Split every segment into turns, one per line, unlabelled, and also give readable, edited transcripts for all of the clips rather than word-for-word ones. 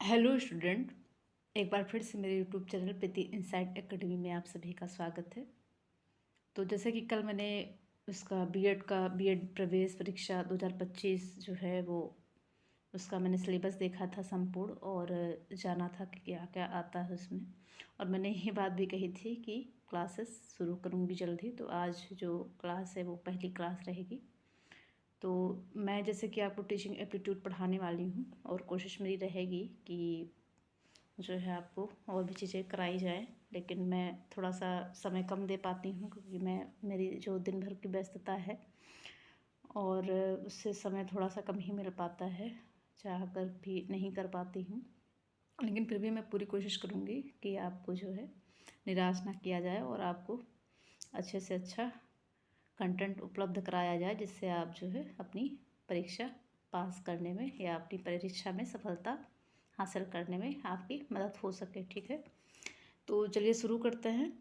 Hello student. एक बार फिर से मेरे यूट्यूब चैनल प्रीति इनसाइट एकेडमी में आप सभी का स्वागत है। तो जैसे कि कल मैंने उसका बीएड प्रवेश परीक्षा 2025 जो है वो उसका मैंने सिलेबस देखा था संपूर्ण, और जाना था कि क्या क्या आता है उसमें। और मैंने ये बात भी कही थी कि क्लासेस शुरू करूँगी जल्दी। तो आज जो क्लास है वो पहली क्लास रहेगी। तो मैं जैसे कि आपको टीचिंग एप्टीट्यूड पढ़ाने वाली हूँ, और कोशिश मेरी रहेगी कि जो है आपको और भी चीज़ें कराई जाए। लेकिन मैं थोड़ा सा समय कम दे पाती हूँ क्योंकि मेरी जो दिन भर की व्यस्तता है और उससे समय थोड़ा सा कम ही मिल पाता है, चाह कर भी नहीं कर पाती हूँ। लेकिन फिर भी मैं पूरी कोशिश करूँगी कि आपको जो है निराश ना किया जाए और आपको अच्छे से अच्छा कंटेंट उपलब्ध कराया जाए, जिससे आप जो है अपनी परीक्षा पास करने में या अपनी परीक्षा में सफलता हासिल करने में आपकी मदद हो सके। ठीक है, तो चलिए शुरू करते हैं।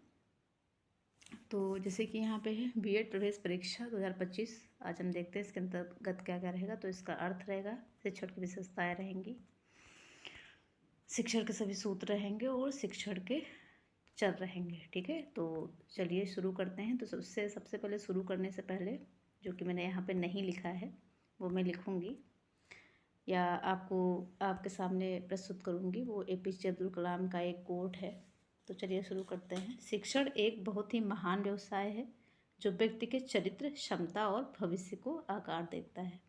तो जैसे कि यहाँ पे है बीएड प्रवेश परीक्षा 2025। आज हम देखते हैं इसके अंतर्गत क्या क्या रहेगा। तो इसका अर्थ रहेगा, शिक्षण की विशेषताएं रहेंगी, शिक्षण के सभी सूत्र रहेंगे और शिक्षण के चर रहेंगे। ठीक है, तो चलिए शुरू करते हैं। तो सबसे पहले शुरू करने से पहले जो कि मैंने यहाँ पे नहीं लिखा है वो मैं लिखूँगी या आपको आपके सामने प्रस्तुत करूँगी। वो एपीजे अब्दुल कलाम का एक कोट है। तो चलिए शुरू करते हैं। शिक्षण एक बहुत ही महान व्यवसाय है जो व्यक्ति के चरित्र, क्षमता और भविष्य को आकार देता है।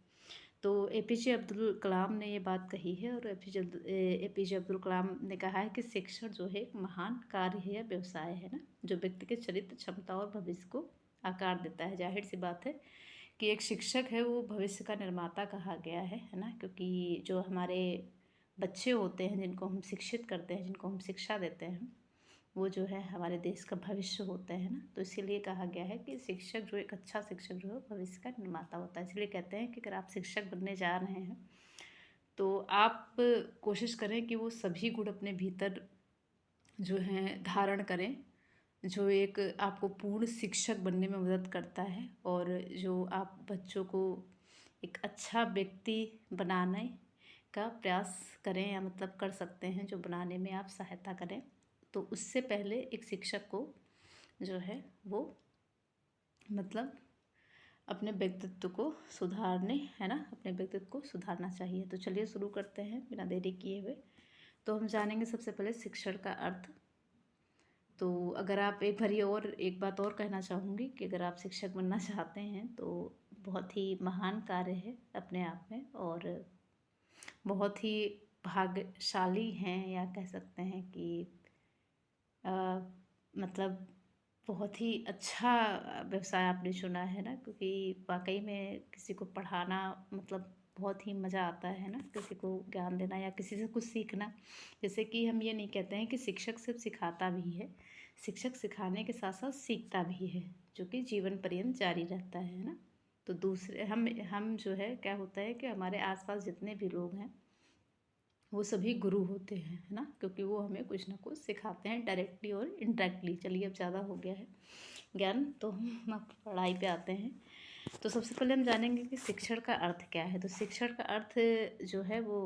तो एपीजे अब्दुल कलाम ने ये बात कही है, और एपीजे अब्दुल कलाम ने कहा है कि शिक्षण जो है एक महान कार्य है या व्यवसाय है ना, जो व्यक्ति के चरित्र, क्षमता और भविष्य को आकार देता है। जाहिर सी बात है कि एक शिक्षक है वो भविष्य का निर्माता कहा गया है ना, क्योंकि जो हमारे बच्चे होते हैं जिनको हम शिक्षित करते हैं, जिनको हम शिक्षा देते हैं, वो जो है हमारे देश का भविष्य होते हैं ना। तो इसीलिए कहा गया है कि शिक्षक जो एक अच्छा शिक्षक जो है भविष्य का निर्माता होता है। इसलिए कहते हैं कि अगर आप शिक्षक बनने जा रहे हैं तो आप कोशिश करें कि वो सभी गुण अपने भीतर जो हैं धारण करें, जो एक आपको पूर्ण शिक्षक बनने में मदद करता है, और जो आप बच्चों को एक अच्छा व्यक्ति बनाने का प्रयास करें या मतलब कर सकते हैं, जो बनाने में आप सहायता करें। तो उससे पहले एक शिक्षक को जो है वो मतलब अपने व्यक्तित्व को सुधारने है ना, अपने व्यक्तित्व को सुधारना चाहिए। तो चलिए शुरू करते हैं बिना देरी किए हुए। तो हम जानेंगे सबसे पहले शिक्षण का अर्थ। तो अगर आप एक बात और कहना चाहूँगी कि अगर आप शिक्षक बनना चाहते हैं तो बहुत ही महान कार्य है अपने आप में, और बहुत ही भाग्यशाली हैं, या कह सकते हैं कि अ, मतलब बहुत ही अच्छा व्यवसाय आपने चुना है ना, क्योंकि वाकई में किसी को पढ़ाना मतलब बहुत ही मज़ा आता है ना, किसी को ज्ञान देना या किसी से कुछ सीखना। जैसे कि हम ये नहीं कहते हैं कि शिक्षक सिर्फ सिखाता भी है, शिक्षक सिखाने के साथ साथ सीखता भी है, जो कि जीवन पर्यंत जारी रहता है ना। तो दूसरे हम जो है क्या होता है कि हमारे आसपास जितने भी लोग हैं वो सभी गुरु होते हैं है ना, क्योंकि वो हमें कुछ ना कुछ सिखाते हैं डायरेक्टली और इनडायरेक्टली। चलिए अब ज़्यादा हो गया है ज्ञान, तो हम अब पढ़ाई पे आते हैं। तो सबसे पहले हम जानेंगे कि शिक्षण का अर्थ क्या है। तो शिक्षण का अर्थ जो है वो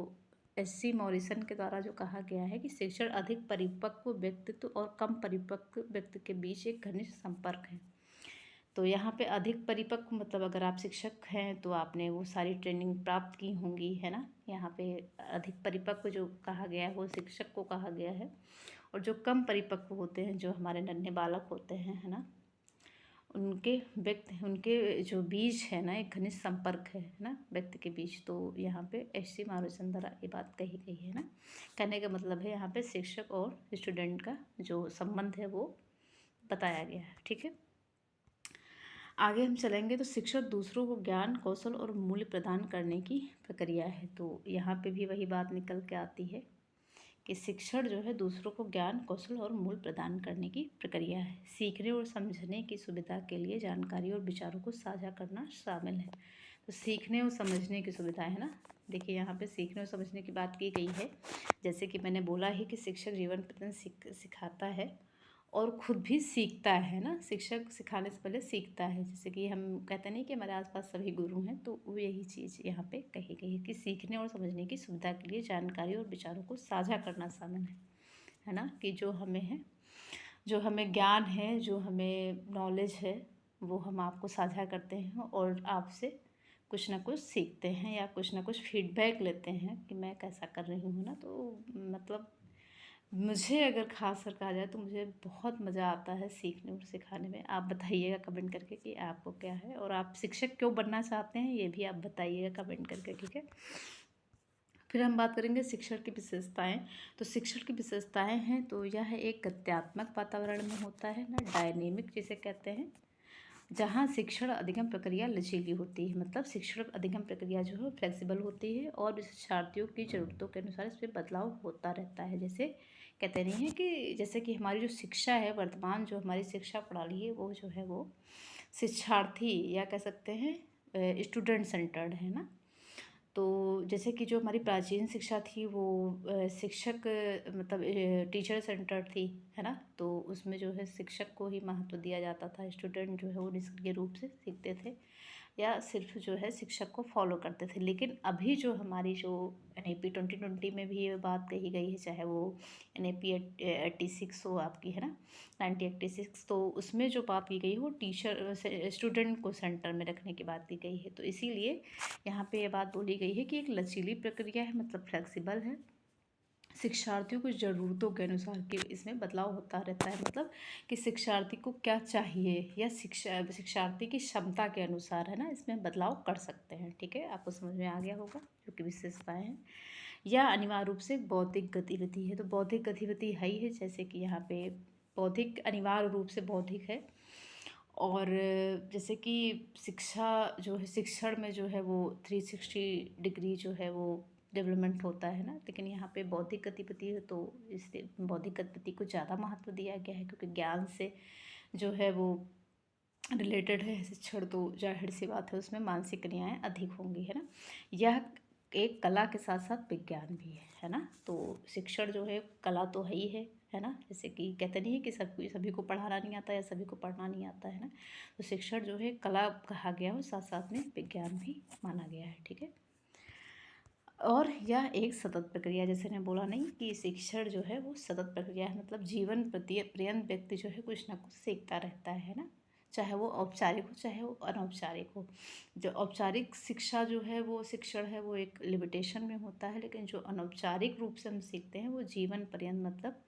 एस.सी. मॉरिसन के द्वारा जो कहा गया है कि शिक्षण अधिक परिपक्व व्यक्तित्व और कम परिपक्व व्यक्ति के बीच एक घनिष्ठ संपर्क है। तो यहाँ पे अधिक परिपक्व मतलब अगर आप शिक्षक हैं तो आपने वो सारी ट्रेनिंग प्राप्त की होंगी है ना। यहाँ पे अधिक परिपक्व जो कहा गया है वो शिक्षक को कहा गया है, और जो कम परिपक्व होते हैं, जो हमारे नन्हे बालक होते हैं है ना, उनके जो बीच है ना एक घनिष्ठ संपर्क है ना व्यक्ति के बीच। तो यहाँ पे एस.सी. मारूसन द्वारा ये बात कही गई है ना। कहने का मतलब है यहाँ पे शिक्षक और स्टूडेंट का जो संबंध है वो बताया गया है। ठीक है, आगे हम चलेंगे। तो शिक्षण दूसरों को ज्ञान, कौशल और मूल्य प्रदान करने की प्रक्रिया है। तो यहाँ पे भी वही बात निकल के आती है कि शिक्षण जो है दूसरों को ज्ञान, कौशल और मूल्य प्रदान करने की प्रक्रिया है। सीखने और समझने की सुविधा के लिए जानकारी और विचारों को साझा करना शामिल है। तो सीखने और समझने की सुविधा है ना। देखिए यहाँ पे सीखने और समझने की बात की गई है। जैसे कि मैंने बोला ही कि शिक्षक जीवन पर्यंत सिखाता है, और खुद भी सीखता है ना। शिक्षक सिखाने से पहले सीखता है। जैसे कि हम कहते नहीं कि हमारे आसपास सभी गुरु हैं, तो वो यही चीज़ यहाँ पे कही गई है कि सीखने और समझने की सुविधा के लिए जानकारी और विचारों को साझा करना शामिल है ना। कि जो हमें है, जो हमें ज्ञान है, जो हमें नॉलेज है, वो हम आपको साझा करते हैं और आपसे कुछ ना कुछ सीखते हैं या कुछ ना कुछ फीडबैक लेते हैं कि मैं कैसा कर रही हूँ ना। तो मतलब मुझे अगर खास कर कहा जाए तो मुझे बहुत मज़ा आता है सीखने और सिखाने में। आप बताइएगा कमेंट करके कि आपको क्या है, और आप शिक्षक क्यों बनना चाहते हैं ये भी आप बताइएगा कमेंट करके, ठीक है। फिर हम बात करेंगे शिक्षण की विशेषताएं। तो शिक्षण की विशेषताएं हैं तो यह एक गत्यात्मक वातावरण में होता है ना, डायनेमिक जिसे कहते हैं, जहाँ शिक्षण अधिगम प्रक्रिया लचीली होती है। मतलब शिक्षण अधिगम प्रक्रिया जो है फ्लेक्सिबल होती है और शिक्षार्थियों की ज़रूरतों के अनुसार इसमें बदलाव होता रहता है। जैसे कहते नहीं है कि जैसे कि हमारी जो शिक्षा है, वर्तमान जो हमारी शिक्षा प्रणाली है, वो जो है वो शिक्षार्थी या कह सकते हैं स्टूडेंट सेंटर्ड है ना। तो जैसे कि जो हमारी प्राचीन शिक्षा थी वो शिक्षक मतलब टीचर सेंटर थी, है ना। तो उसमें जो है शिक्षक को ही महत्व दिया जाता था, स्टूडेंट जो है वो निष्क्रिय रूप से सीखते थे या सिर्फ जो है शिक्षक को फॉलो करते थे। लेकिन अभी जो हमारी जो NAP 2020 में भी ये बात कही गई है, चाहे वो NAP 86 हो आपकी, है ना, 1986, तो उसमें जो बात की गई है वो टीचर स्टूडेंट को सेंटर में रखने की बात की गई है। तो इसीलिए यहाँ पे ये बात बोली गई है कि एक लचीली प्रक्रिया है, मतलब फ्लेक्सिबल है, शिक्षार्थियों की ज़रूरतों के अनुसार कि इसमें बदलाव होता रहता है। मतलब कि शिक्षार्थी को क्या चाहिए या शिक्षार्थी की क्षमता के अनुसार, है ना, इसमें बदलाव कर सकते हैं, ठीक है। आपको समझ में आ गया होगा जो कि विशेषताएं हैं। या अनिवार्य रूप से बौद्धिक गतिविधि है, तो बौद्धिक गतिविधि है ही है। जैसे कि यहाँ पे बौद्धिक अनिवार्य रूप से बौद्धिक है। और जैसे कि शिक्षा जो है, शिक्षण में जो है वो 360 डिग्री जो है वो डेवलपमेंट होता है ना। लेकिन यहाँ पे बौद्धिक गतिविधि है तो इसलिए बौद्धिक गतिविधि को ज़्यादा महत्व दिया गया है, क्योंकि ज्ञान से जो है वो रिलेटेड है शिक्षण, तो जाहिर सी बात है उसमें मानसिक क्रियाएं अधिक होंगी, है ना। यह एक कला के साथ साथ विज्ञान भी है ना। तो शिक्षण जो है कला तो है ना। जैसे कि कहते नहीं है कि सभी को पढ़ाना नहीं आता या सभी को पढ़ना नहीं आता, है ना। तो शिक्षण जो है कला कहा गया हो, साथ साथ में विज्ञान भी माना गया है, ठीक है। और यह एक सतत प्रक्रिया, जैसे ने बोला नहीं कि शिक्षण जो है वो सतत प्रक्रिया है, मतलब जीवन पर्यंत व्यक्ति जो है कुछ ना कुछ सीखता रहता है ना। चाहे वो औपचारिक हो चाहे वो अनौपचारिक हो। जो औपचारिक शिक्षा जो है वो शिक्षण है वो एक लिमिटेशन में होता है, लेकिन जो अनौपचारिक रूप से हम सीखते हैं वो जीवन पर्यंत, मतलब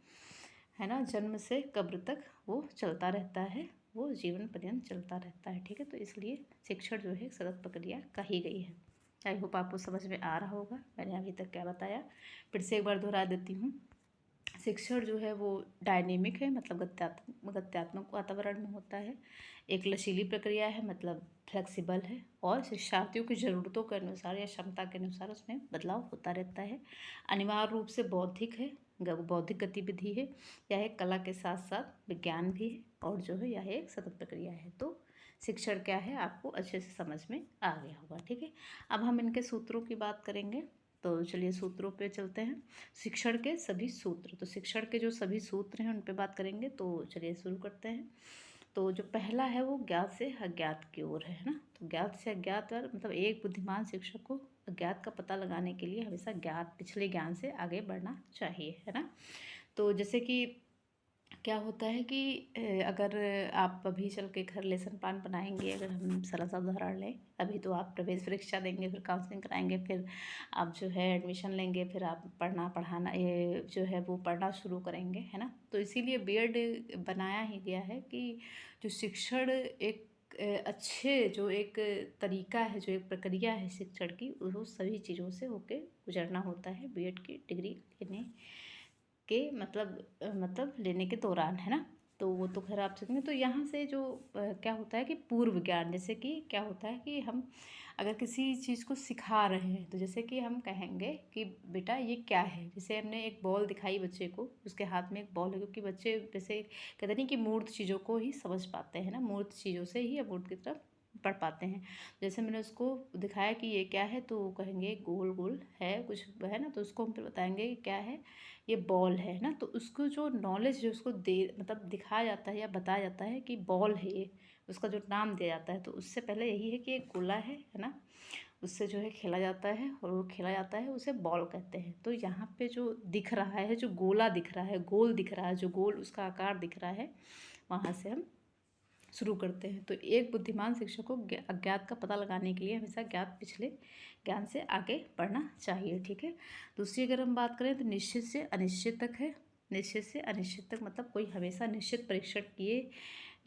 है ना, जन्म से कब्र तक वो चलता रहता है, वो जीवन पर्यंत चलता रहता है, ठीक है। तो इसलिए शिक्षण जो है एक सतत प्रक्रिया कही गई है। आई होप आपको समझ में आ रहा होगा मैंने अभी तक क्या बताया। फिर से एक बार दोहरा देती हूँ। शिक्षण जो है वो डायनेमिक है, मतलब गत्यात्मक वातावरण में होता है। एक लचीली प्रक्रिया है, मतलब फ्लेक्सिबल है, और शिक्षार्थियों की ज़रूरतों के अनुसार या क्षमता के अनुसार उसमें बदलाव होता रहता है। अनिवार्य रूप से बौद्धिक है, बौद्धिक गतिविधि है। यह एक कला के साथ साथ विज्ञान भी है, और जो है यह एक सतत प्रक्रिया है। तो शिक्षण क्या है आपको अच्छे से समझ में आ गया होगा, ठीक है। अब हम इनके सूत्रों की बात करेंगे, तो चलिए सूत्रों पे चलते हैं। शिक्षण के सभी सूत्र, तो शिक्षण के जो सभी सूत्र हैं उन पे बात करेंगे। तो चलिए शुरू करते हैं। तो जो पहला है वो ज्ञात से अज्ञात की ओर है ना। तो ज्ञात से अज्ञात और मतलब एक बुद्धिमान शिक्षक को अज्ञात का पता लगाने के लिए हमेशा ज्ञात पिछले ज्ञान से आगे बढ़ना चाहिए, है ना। तो जैसे कि क्या होता है कि अगर आप अभी चल के घर लेसन प्लान बनाएंगे, अगर हम सरल सा उदाहरण लें, अभी तो आप प्रवेश परीक्षा देंगे, फिर काउंसलिंग कराएंगे, फिर आप जो है एडमिशन लेंगे, फिर आप पढ़ाना ये जो है वो पढ़ना शुरू करेंगे, है ना। तो इसीलिए बीएड बनाया ही गया है कि जो शिक्षण एक अच्छे जो एक तरीका है, जो एक प्रक्रिया है शिक्षण की, वो सभी चीज़ों से होके गुजरना होता है बीएड की डिग्री लेने के मतलब लेने के दौरान, है ना। तो वो तो खैर आप सीखेंगे। तो यहाँ से जो क्या होता है कि पूर्व ज्ञान, जैसे कि क्या होता है कि हम अगर किसी चीज़ को सिखा रहे हैं, तो जैसे कि हम कहेंगे कि बेटा ये क्या है। जैसे हमने एक बॉल दिखाई बच्चे को, उसके हाथ में एक बॉल है, क्योंकि बच्चे जैसे कहते नहीं कि मूर्त चीज़ों को ही समझ पाते हैं ना, मूर्त चीज़ों से ही अमूर्त की तरफ पढ़ पाते हैं। जैसे मैंने उसको दिखाया कि ये क्या है, तो वो कहेंगे गोल गोल है कुछ है ना, तो उसको हम फिर बताएंगे कि क्या है, ये बॉल है ना। तो उसको जो नॉलेज है उसको दे मतलब दिखाया जाता है या बताया जाता है कि बॉल है ये, उसका जो नाम दिया जाता है। तो उससे पहले यही है कि एक गोला है ना, उससे जो है खेला जाता है और वो खेला जाता है, उसे बॉल कहते हैं। तो यहाँ पे जो दिख रहा है, जो गोला दिख रहा है, गोल दिख रहा है, जो गोल उसका आकार दिख रहा है, वहाँ से हम शुरू करते हैं। तो एक बुद्धिमान शिक्षक को अज्ञात का पता लगाने के लिए हमेशा ज्ञात पिछले ज्ञान से आगे बढ़ना चाहिए, ठीक है। दूसरी अगर हम बात करें तो निश्चित से अनिश्चित तक है। निश्चित से अनिश्चित तक मतलब कोई हमेशा निश्चित परीक्षण किए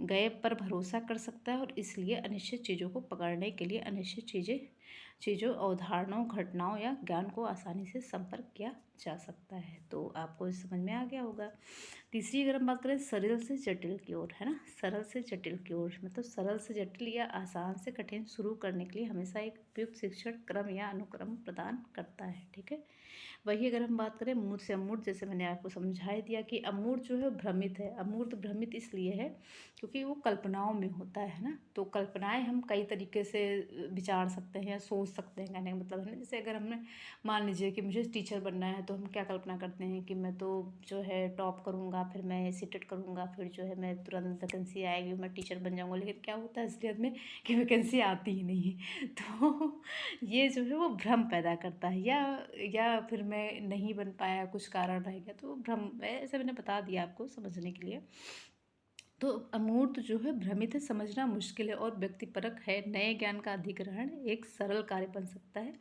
गए पर भरोसा कर सकता है, और इसलिए अनिश्चित चीज़ों को पकड़ने के लिए अनिश्चित चीज़ों अवधारणाओं घटनाओं या ज्ञान को आसानी से संपर्क किया जा सकता है। तो आपको इस समझ में आ गया होगा। तीसरी अगर हम बात करें सरल से जटिल की ओर, है ना, सरल से जटिल की ओर मतलब सरल से जटिल या आसान से कठिन शुरू करने के लिए हमेशा एक उपयुक्त शिक्षण क्रम या अनुक्रम प्रदान करता है, ठीक है। वही अगर हम बात करें मूर्त से अमूर्त, जैसे मैंने आपको समझा ही दिया कि अमूर्त जो है भ्रमित है। अमूर्त भ्रमित इसलिए है क्योंकि वो कल्पनाओं में होता है ना। तो कल्पनाएं हम कई तरीके से विचार सकते हैं या सोच सकते हैं, कहने का मतलब है ना। जैसे अगर हमने मान लीजिए कि मुझे टीचर बनना है, तो हम क्या कल्पना करते हैं कि मैं तो जो है टॉप करूँगा, फिर मैं सीटेट करूँगा, फिर जो है मैं तुरंत वैकेंसी आएगी, मैं टीचर बन जाऊँगा। लेकिन क्या होता है असलियत में कि वैकेंसी आती ही नहीं है। तो ये जो है वो भ्रम पैदा करता है, या फिर मैं नहीं बन पाया, कुछ कारण रह गया, तो भ्रम ऐसे मैंने बता दिया आपको समझने के लिए। तो अमूर्त जो है भ्रमित है, समझना मुश्किल है और व्यक्तिपरक है। नए ज्ञान का अधिग्रहण एक सरल कार्य बन सकता है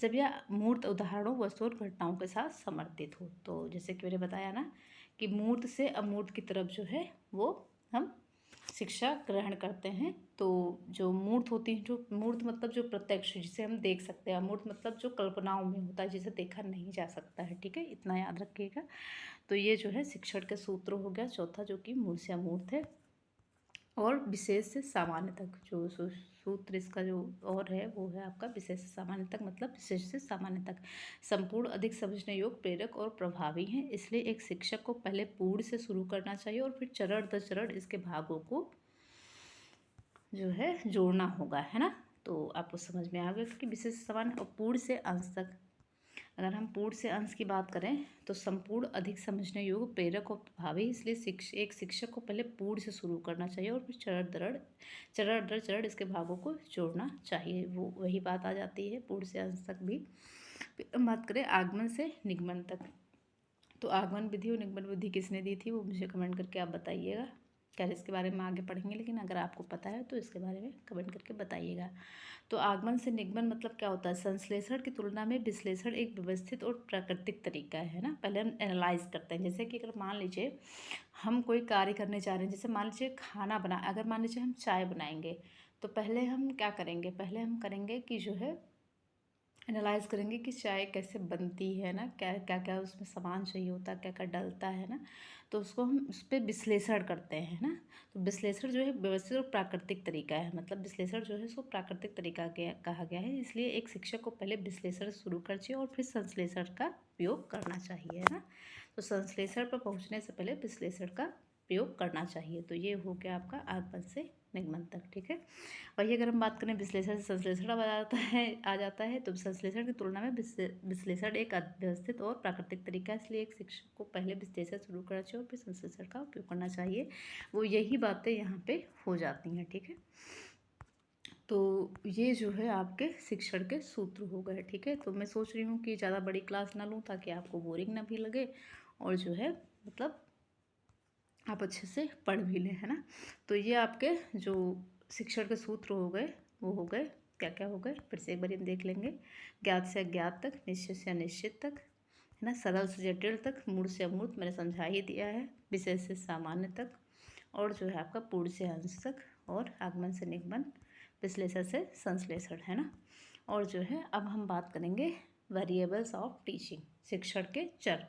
जब यह मूर्त उदाहरणों, वस्तुओं और घटनाओं के साथ समर्थित हो। तो जैसे कि मैंने बताया ना कि मूर्त से अमूर्त की तरफ जो है वो हम शिक्षा ग्रहण करते हैं। तो जो मूर्त होती है, जो मूर्त मतलब जो प्रत्यक्ष जिसे हम देख सकते हैं, अमूर्त मतलब जो कल्पनाओं में होता है, जिसे देखा नहीं जा सकता है, ठीक है, इतना याद रखिएगा। तो ये जो है शिक्षण के सूत्र हो गया चौथा, जो कि मूल से अमूर्त है। और विशेष से सामान्य तक जो सूत्र इसका जो और है वो है आपका विशेष से सामान्य तक, मतलब विशेष से सामान्य तक संपूर्ण, अधिक समझने योग्य, प्रेरक और प्रभावी हैं। इसलिए एक शिक्षक को पहले पूर्ण से शुरू करना चाहिए और फिर चरण दर चरण इसके भागों को जो है जोड़ना होगा, है ना। तो आपको समझ में आ गया कि विशेष से सामान्य और पूर्ण से अंश तक। अगर हम पूर्ण से अंश की बात करें तो संपूर्ण, अधिक समझने योग्य, प्रेरक और प्रभावी। इसलिए एक शिक्षक को पहले पूर्ण से शुरू करना चाहिए और फिर चरण दर चरण इसके भागों को जोड़ना चाहिए। वो वही बात आ जाती है पूर्ण से अंश तक भी। फिर हम बात करें आगमन से निगमन तक। तो आगमन विधि और निगमन विधि किसने दी थी वो मुझे कमेंट करके आप बताइएगा। खैर इसके बारे में आगे पढ़ेंगे, लेकिन अगर आपको पता है तो इसके बारे में कमेंट करके बताइएगा। तो आगमन से निगमन मतलब क्या होता है, संश्लेषण की तुलना में विश्लेषण एक व्यवस्थित और प्राकृतिक तरीका है ना। पहले हम एनालाइज करते हैं, जैसे कि अगर मान लीजिए हम कोई कार्य करने जा रहे हैं, जैसे मान लीजिए खाना बना, अगर मान लीजिए हम चाय बनाएंगे, तो पहले हम क्या करेंगे, पहले हम करेंगे कि जो है एनालाइज करेंगे कि चाय कैसे बनती है ना, क्या क्या क्या उसमें सामान चाहिए होता है, क्या क्या डलता है ना। तो उसको हम उस पर विश्लेषण करते हैं ना। तो विश्लेषण जो है व्यवस्थित और प्राकृतिक तरीका है, मतलब विश्लेषण जो है उसको प्राकृतिक तरीका कहा गया है। इसलिए एक शिक्षक को पहले विश्लेषण शुरू कर चाहिए और फिर संश्लेषण का उपयोग करना चाहिए, है ना। तो संश्लेषण पर पहुँचने से पहले विश्लेषण का प्रयोग करना चाहिए। तो ये हो गया आपका आगमन से निगमन तक, ठीक है। वही अगर हम बात करें विश्लेषण से संश्लेषण आ जाता है तो संश्लेषण की तुलना में विश्लेषण एक व्यवस्थित और प्राकृतिक तरीका है। इसलिए एक शिक्षक को पहले विश्लेषण शुरू करना चाहिए और फिर संश्लेषण का उपयोग करना चाहिए। वो यही बातें यहाँ पे हो जाती हैं, ठीक है। तो ये जो है आपके शिक्षण के सूत्र हो गए, ठीक है। तो मैं सोच रही हूँ कि ज़्यादा बड़ी क्लास ना लूँ ताकि आपको बोरिंग ना भी लगे, और जो है मतलब आप अच्छे से पढ़ भी लें, है ना। तो ये आपके जो शिक्षण के सूत्र हो गए वो हो गए, क्या क्या हो गए फिर से एक बार हम देख लेंगे। ज्ञात से अज्ञात तक, निश्चित से अनिश्चित तक, है ना, सरल से जटिल तक, मूर्त से अमूर्त मैंने समझा ही दिया है, विशेष से सामान्य तक, और जो है आपका पूर्ण से अंश तक, और आगमन से निगमन, विश्लेषण से संश्लेषण, है ना। और जो है अब हम बात करेंगे वेरिएबल्स ऑफ टीचिंग, शिक्षण के चर।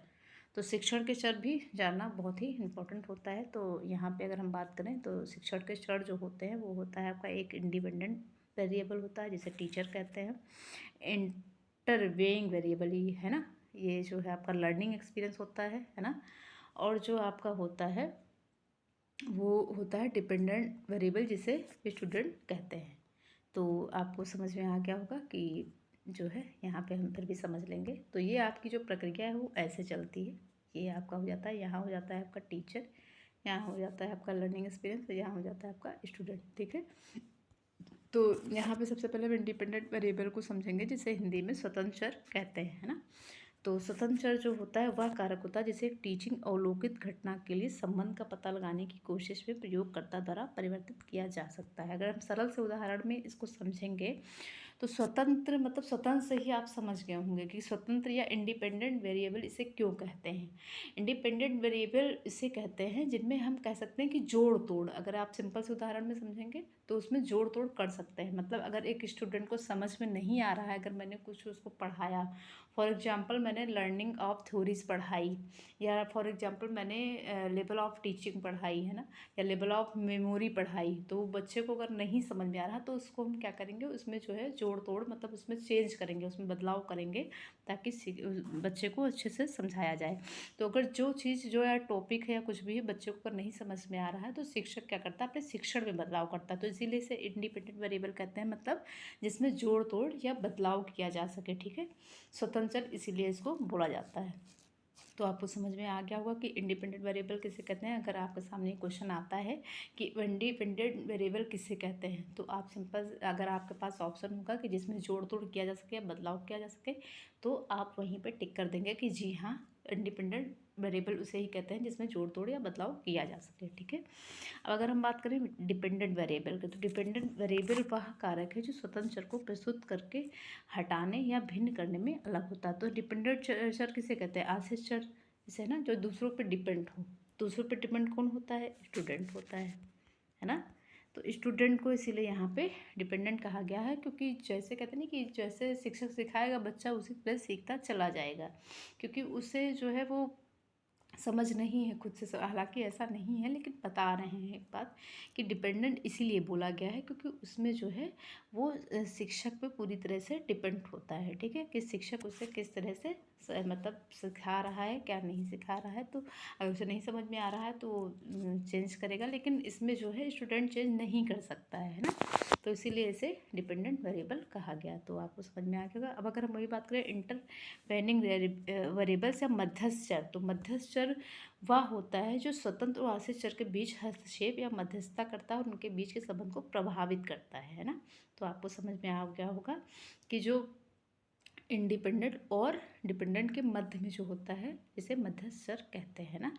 तो शिक्षण के चर भी जानना बहुत ही इम्पोर्टेंट होता है। तो यहाँ पे अगर हम बात करें तो शिक्षण के चर जो होते हैं वो होता है आपका एक इंडिपेंडेंट वेरिएबल होता है जिसे टीचर कहते हैं, इंटरवेइंग वेरिएबल ही है ना, ये जो है आपका लर्निंग एक्सपीरियंस होता है ना। और जो आपका होता है वो होता है डिपेंडेंट वेरिएबल जिसे स्टूडेंट कहते हैं। तो आपको समझ में आ गया होगा कि जो है यहाँ पे हम फिर भी समझ लेंगे। तो ये आपकी जो प्रक्रिया है वो ऐसे चलती है। ये आपका हो जाता है, यहाँ हो जाता है आपका टीचर, यहाँ हो जाता है आपका लर्निंग एक्सपीरियंस, यहाँ हो जाता है आपका स्टूडेंट, ठीक है। तो यहाँ पे सबसे पहले हम इंडिपेंडेंट वेरिएबल को समझेंगे, जिसे हिंदी में स्वतंत्र चर कहते हैं, है ना। तो स्वतंत्र चर जो होता है वह कारक होता है जिसे एक टीचिंग अवलोकित घटना के लिए संबंध का पता लगाने की कोशिश में प्रयोगकर्ता द्वारा परिवर्तित किया जा सकता है। अगर हम सरल से उदाहरण में इसको समझेंगे तो स्वतंत्र मतलब स्वतंत्र से ही आप समझ गए होंगे कि स्वतंत्र या इंडिपेंडेंट वेरिएबल इसे क्यों कहते हैं। इंडिपेंडेंट वेरिएबल इसे कहते हैं जिनमें हम कह सकते हैं कि जोड़ तोड़, अगर आप सिंपल से उदाहरण में समझेंगे तो उसमें जोड़ तोड़ कर सकते हैं। मतलब अगर एक स्टूडेंट को समझ में नहीं आ रहा है, अगर मैंने कुछ उसको पढ़ाया, फॉर एग्जांपल मैंने लर्निंग ऑफ थ्योरीज पढ़ाई, या फॉर एग्जांपल मैंने लेवल ऑफ टीचिंग पढ़ाई, है ना, या लेवल ऑफ मेमोरी पढ़ाई, तो बच्चे को अगर नहीं समझ में आ रहा तो उसको हम क्या करेंगे, उसमें जो है जोड़ तोड़ मतलब उसमें चेंज करेंगे, उसमें बदलाव करेंगे ताकि बच्चे को अच्छे से समझाया जाए। तो अगर जो चीज़ जो है टॉपिक है या कुछ भी है बच्चे को अगर नहीं समझ में आ रहा है तो शिक्षक क्या करता है, अपने शिक्षण में बदलाव करता है। तो इसीलिए इसे इंडिपेंडेंट वेरिएबल कहते हैं, मतलब जिसमें जोड़ तोड़ या बदलाव किया जा सके, ठीक है। स्वतंत्र इसीलिए इसको बोला जाता है। तो आपको समझ में आ गया होगा कि इंडिपेंडेंट वेरिएबल किसे कहते हैं। अगर आपके सामने क्वेश्चन आता है कि इंडिपेंडेंट वेरिएबल किसे कहते हैं, तो आप सिंपल, अगर आपके पास ऑप्शन होगा कि जिसमें जोड़ तोड़ किया जा सके, बदलाव किया जा सके, तो आप वहीं पे टिक कर देंगे कि जी हाँ, इंडिपेंडेंट वेरिएबल उसे ही कहते हैं जिसमें जोड़ तोड़ या बदलाव किया जा सके, ठीक है। अब अगर हम बात करें डिपेंडेंट वेरिएबल की, तो डिपेंडेंट वेरिएबल वह कारक है जो स्वतंत्र चर को प्रस्तुत करके हटाने या भिन्न करने में अलग होता है। तो डिपेंडेंट चर किसे कहते हैं, आश्रित चर जैसे, है ना, जो दूसरों पर डिपेंड हो। दूसरों पर डिपेंड कौन होता है, स्टूडेंट होता है ना। तो स्टूडेंट को इसीलिए यहाँ पे डिपेंडेंट कहा गया है, क्योंकि जैसे कहते हैं ना कि जैसे शिक्षक सिखाएगा बच्चा उसी तरह सीखता चला जाएगा, क्योंकि उसे जो है वो समझ नहीं है खुद से। हालांकि ऐसा नहीं है, लेकिन बता रहे हैं एक बात कि डिपेंडेंट इसीलिए बोला गया है क्योंकि उसमें जो है वो शिक्षक पे पूरी तरह से डिपेंड होता है, ठीक है, कि शिक्षक उसे किस तरह से मतलब सिखा रहा है, क्या नहीं सिखा रहा है। तो अगर उसे नहीं समझ में आ रहा है तो चेंज करेगा, लेकिन इसमें जो है स्टूडेंट चेंज नहीं कर सकता है ना। तो इसीलिए इसे डिपेंडेंट वेरिएबल कहा गया। तो आपको समझ में आ गया होगा। अब अगर हम वही बात करें इंटरवेनिंग वेरिएबल्स या मध्यस्थ चर, तो मध्यस्थ चर वह होता है जो स्वतंत्र और आश्रित चर के बीच हस्तक्षेप या मध्यस्थता करता है और उनके बीच के संबंध को प्रभावित करता है ना। तो आपको समझ में आ गया होगा कि जो इंडिपेंडेंट और डिपेंडेंट के मध्य में जो होता है जिसे मध्यस्थ चर कहते हैं ना,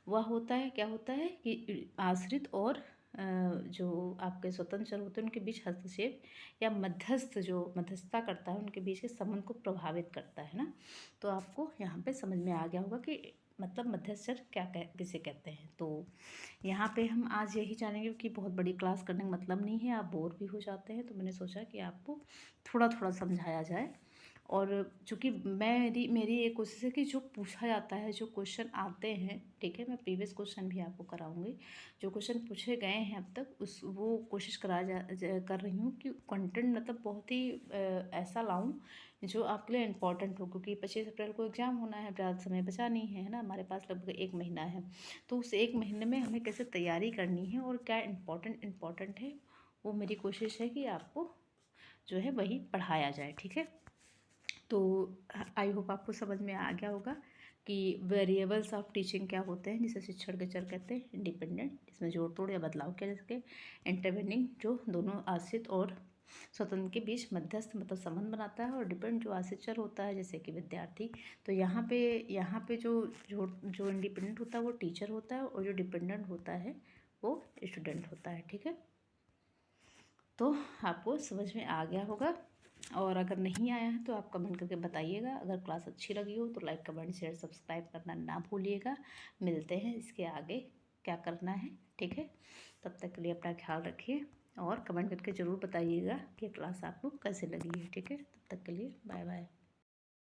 वह होता है, क्या होता है कि आश्रित और जो आपके स्वतंत्र चर होते हैं उनके बीच हस्तक्षेप या मध्यस्थ जो मध्यस्थता करता है उनके बीच के संबंध को प्रभावित करता है ना। तो आपको यहाँ पे समझ में आ गया होगा कि मतलब मध्यस्थ चर किसे कहते हैं। तो यहाँ पे हम आज यही जानेंगे कि बहुत बड़ी क्लास करने का मतलब नहीं है, आप बोर भी हो जाते हैं, तो मैंने सोचा कि आपको थोड़ा थोड़ा समझाया जाए। और चूँकि मेरी एक कोशिश है कि जो पूछा जाता है, जो क्वेश्चन आते हैं, ठीक है, मैं प्रीवियस क्वेश्चन भी आपको कराऊंगी। जो क्वेश्चन पूछे गए हैं अब तक वो कोशिश कर रही हूँ कि कंटेंट मतलब बहुत ही ऐसा लाऊं जो आपके लिए इम्पॉर्टेंट हो, क्योंकि 25 अप्रैल को एग्ज़ाम होना है, ज़्यादा समय बचा नहीं है ना, हमारे पास लगभग 1 महीना है। तो उस 1 महीने में हमें कैसे तैयारी करनी है और क्या इम्पॉर्टेंट है, वो मेरी कोशिश है कि आपको जो है वही पढ़ाया जाए, ठीक है। तो आई होप आपको समझ में आ गया होगा कि वेरिएबल्स ऑफ टीचिंग क्या होते हैं, जिसे शिक्षण के चर कहते हैं। इंडिपेंडेंट जिसमें जोड़ तोड़ या बदलाव किया जा सके, इंटरवेनिंग जो दोनों आश्रित और स्वतंत्र के बीच मध्यस्थ मतलब संबंध बनाता है, और डिपेंड जो आश्रित चर होता है जैसे कि विद्यार्थी। तो यहाँ पे जो इंडिपेंडेंट होता है वो टीचर होता है, और जो डिपेंडेंट होता है वो स्टूडेंट होता है, ठीक है। तो आपको समझ में आ गया होगा, और अगर नहीं आया है तो आप कमेंट करके बताइएगा। अगर क्लास अच्छी लगी हो तो लाइक कमेंट शेयर सब्सक्राइब करना ना भूलिएगा। मिलते हैं इसके आगे क्या करना है, ठीक है। तब तक के लिए अपना ख्याल रखिए और कमेंट करके ज़रूर बताइएगा कि क्लास आपको कैसे लगी है, ठीक है। तब तक के लिए बाय बाय।